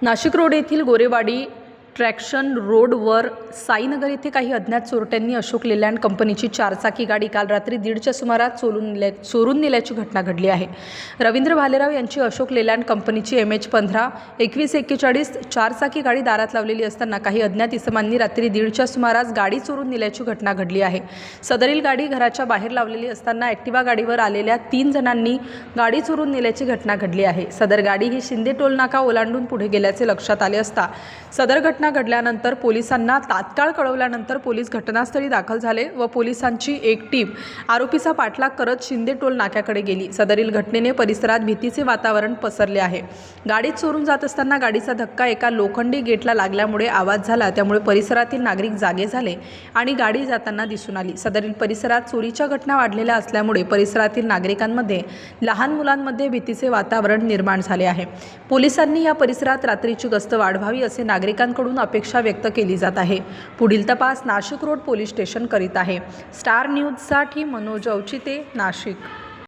Nashik road येथील Gorewadi traction रोडवर साईनगर येथे काही अज्ञात चोरट्यांनी अशोक लेलँड कंपनीची चारचाकी गाडी काल रात्री 1:30च्या सुमारास चोरून नेल्याची घटना घडली आहे। रवींद्र भालेराव यांची अशोक लेलँड कंपनीची MH15 2141 चारचाकी गाडी दारात लावलेली असताना काही अज्ञात इसमांनी रात्री 1:30च्या सुमारास गाडी चोरून नेल्याची घटना घडली आहे। सदरील गाडी घराच्या बाहेर लावलेली असताना ॲक्टिवा गाडीवर आलेल्या 3 जणांनी गाडी चोरून नेल्याची घटना घडली आहे। सदर गाडी ही शिंदे टोल नाका ओलांडून पुढे गेल्याचे लक्षात आले असता सदर घटना घडल्यानंतर पोलिसांना तात्काळ कळवल्यानंतर पोलीस घटनास्थळी दाखल झाले व पोलिसांची एक टीम आरोपीचा पाठलाग करत शिंदे टोल नाक्याकडे गेली। सदरील घटनेने परिसरात भीतीचे वातावरण पसरले आहे। गाडी चोरून जात असताना गाडीचा धक्का एका लोखंडी गेटला लागल्यामुळे आवाज झाला, त्यामुळे परिसरातील नागरिक जागे झाले आणि गाडी जाताना दिसून आली। सदरील परिसरात चोरीच्या घटना वाढलेल्या असल्यामुळे परिसरातील नागरिकांमध्ये लहान मुलांमध्ये भीतीचे वातावरण निर्माण झाले आहे। पोलिसांनी या परिसरात रात्रीची गस्त वाढवावी असे नागरिकांकडून अपेक्षा व्यक्त केली जात आहे। पुढील तपास नाशिक रोड पोलीस स्टेशन करीत आहे। स्टार न्यूज साठी मनोज औचिते, नाशिक।